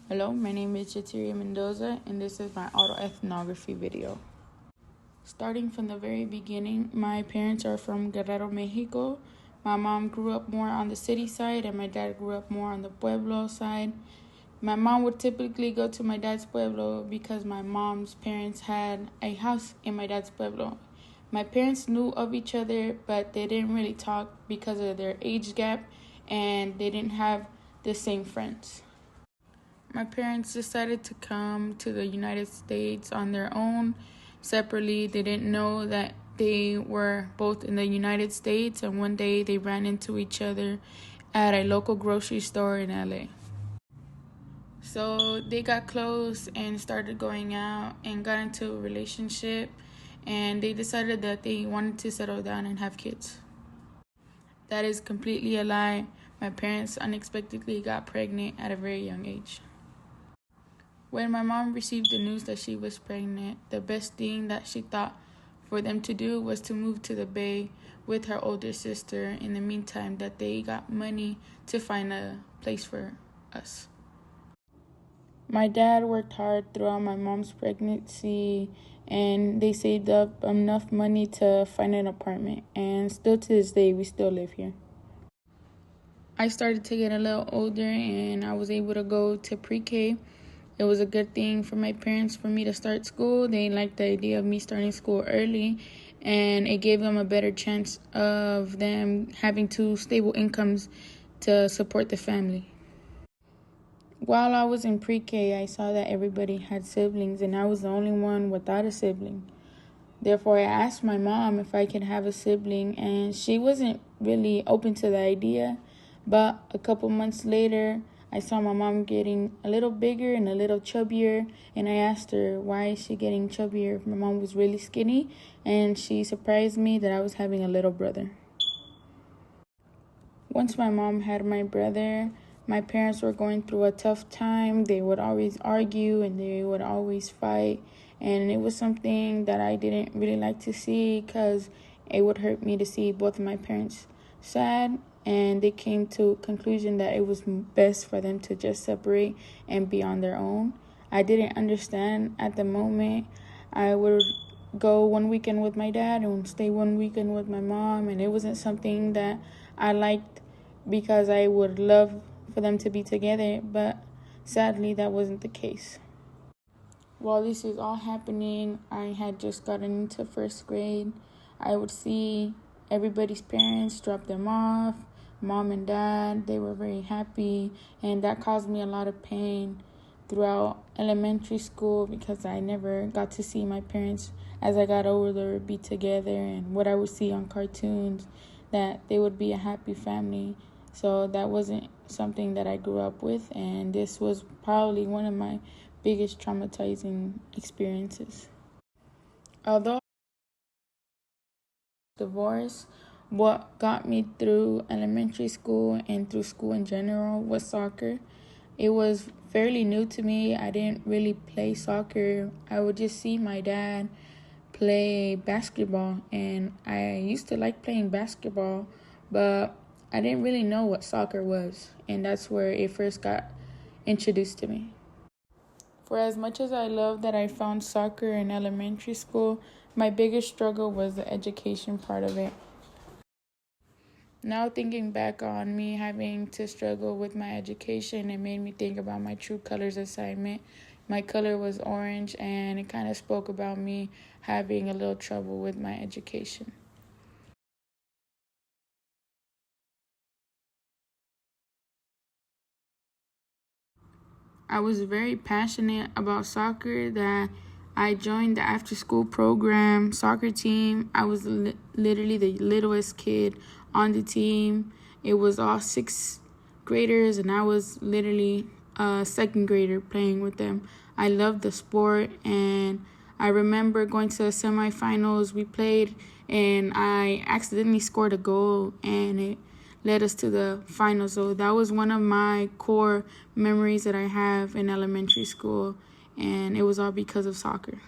Hello, my name is Chitiria Mendoza, and this is my auto-ethnography video. Starting from the very beginning, my parents are from Guerrero, Mexico. My mom grew up more on the city side, and my dad grew up more on the pueblo side. My mom would typically go to my dad's pueblo because my mom's parents had a house in my dad's pueblo. My parents knew of each other, but they didn't really talk because of their age gap, and they didn't have the same friends. My parents decided to come to the United States on their own, separately. They didn't know that they were both in the United States, and one day they ran into each other at a local grocery store in LA. So they got close and started going out and got into a relationship, and they decided that they wanted to settle down and have kids. That is completely a lie. My parents unexpectedly got pregnant at a very young age. When my mom received the news that she was pregnant, the best thing that she thought for them to do was to move to the Bay with her older sister in the meantime that they got money to find a place for us. My dad worked hard throughout my mom's pregnancy, and they saved up enough money to find an apartment, and still to this day we still live here. I started to get a little older and I was able to go to pre-K. It was a good thing for my parents for me to start school. They liked the idea of me starting school early, and it gave them a better chance of them having two stable incomes to support the family. While I was in pre-K, I saw that everybody had siblings and I was the only one without a sibling. Therefore, I asked my mom if I could have a sibling, and she wasn't really open to the idea. But a couple months later, I saw my mom getting a little bigger and a little chubbier, and I asked her, why is she getting chubbier? My mom was really skinny, and she surprised me that I was having a little brother. Once my mom had my brother, my parents were going through a tough time. They would always argue and they would always fight, and it was something that I didn't really like to see because it would hurt me to see both of my parents sad, and they came to a conclusion that it was best for them to just separate and be on their own. I didn't understand at the moment. I would go one weekend with my dad and stay one weekend with my mom, and it wasn't something that I liked because I would love for them to be together, but sadly that wasn't the case. While this is all happening, I had just gotten into first grade. I would see everybody's parents drop them off, mom and dad. They were very happy, and that caused me a lot of pain throughout elementary school because I never got to see my parents as I got older be together, and what I would see on cartoons that they would be a happy family. So that wasn't something that I grew up with, and this was probably one of my biggest traumatizing experiences. Although divorce, what got me through elementary school and through school in general was soccer. It was fairly new to me. I didn't really play soccer. I would just see my dad play basketball, and I used to like playing basketball, but I didn't really know what soccer was, and that's where it first got introduced to me. For as much as I love that I found soccer in elementary school, my biggest struggle was the education part of it. Now thinking back on me having to struggle with my education, it made me think about my True Colors assignment. My color was orange, and it kind of spoke about me having a little trouble with my education. I was very passionate about soccer that I joined the after school program soccer team. I was literally the littlest kid on the team. It was all sixth graders, and I was literally a second grader playing with them. I loved the sport, and I remember going to the semifinals. We played, and I accidentally scored a goal, and it led us to the finals. So that was one of my core memories that I have in elementary school, and it was all because of soccer.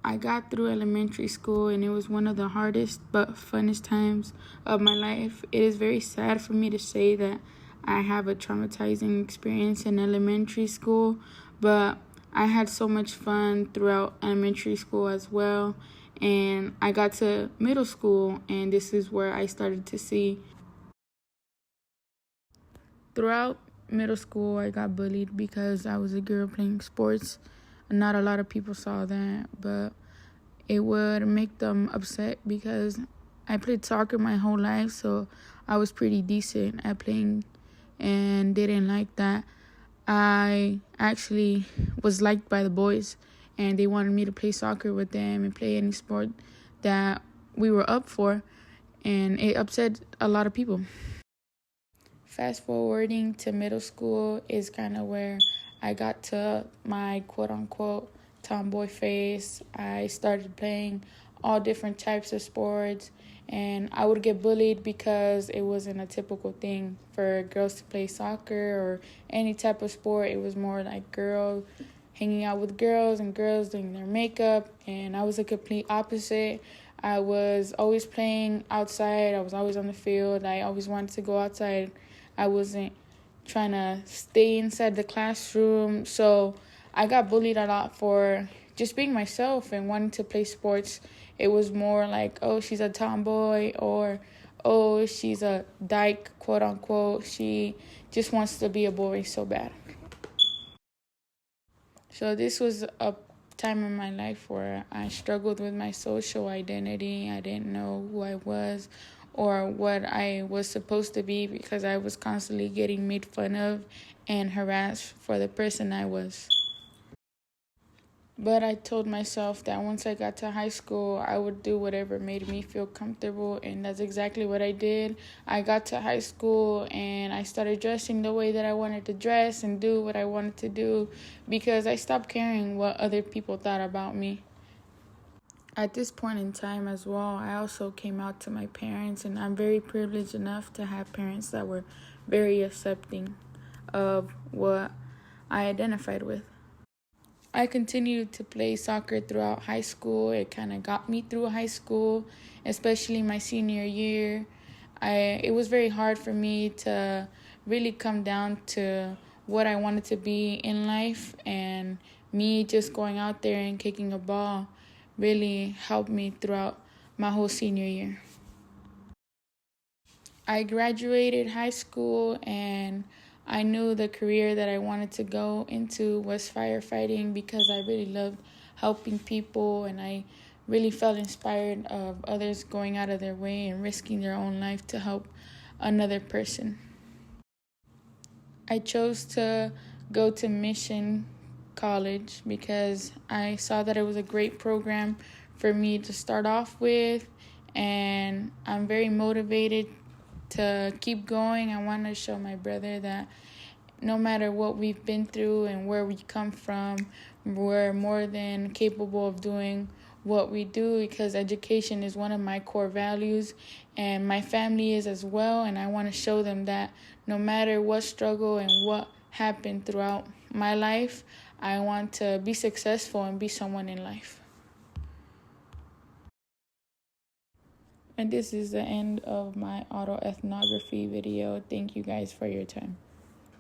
I got through elementary school, and it was one of the hardest but funnest times of my life. It is very sad for me to say that I have a traumatizing experience in elementary school, but I had so much fun throughout elementary school as well. And I got to middle school, and this is where I started to see. Throughout middle school, I got bullied because I was a girl playing sports. Not a lot of people saw that, but it would make them upset because I played soccer my whole life, so I was pretty decent at playing, and they didn't like that. I actually was liked by the boys, and they wanted me to play soccer with them and play any sport that we were up for, and it upset a lot of people. Fast forwarding to middle school is kind of where I got to my quote unquote tomboy phase. I started playing all different types of sports, and I would get bullied because it wasn't a typical thing for girls to play soccer or any type of sport. It was more like girls hanging out with girls and girls doing their makeup, and I was the complete opposite. I was always playing outside. I was always on the field. I always wanted to go outside. I wasn't trying to stay inside the classroom. So I got bullied a lot for just being myself and wanting to play sports. It was more like, oh, she's a tomboy, or oh, she's a dyke, quote unquote. She just wants to be a boy so bad. So this was a time in my life where I struggled with my social identity. I didn't know who I was or what I was supposed to be because I was constantly getting made fun of and harassed for the person I was. But I told myself that once I got to high school, I would do whatever made me feel comfortable, and that's exactly what I did. I got to high school and I started dressing the way that I wanted to dress and do what I wanted to do because I stopped caring what other people thought about me. At this point in time as well, I also came out to my parents, and I'm very privileged enough to have parents that were very accepting of what I identified with. I continued to play soccer throughout high school. It kind of got me through high school, especially my senior year. It was very hard for me to really come down to what I wanted to be in life, and me just going out there and kicking a ball really helped me throughout my whole senior year. I graduated high school, and I knew the career that I wanted to go into was firefighting because I really loved helping people, and I really felt inspired of others going out of their way and risking their own life to help another person. I chose to go to Mission College because I saw that it was a great program for me to start off with, and I'm very motivated to keep going. I want to show my brother that no matter what we've been through and where we come from, we're more than capable of doing what we do because education is one of my core values, and my family is as well. And I want to show them that no matter what struggle and what happened throughout my life, I want to be successful and be someone in life. And this is the end of my auto-ethnography video. Thank you guys for your time.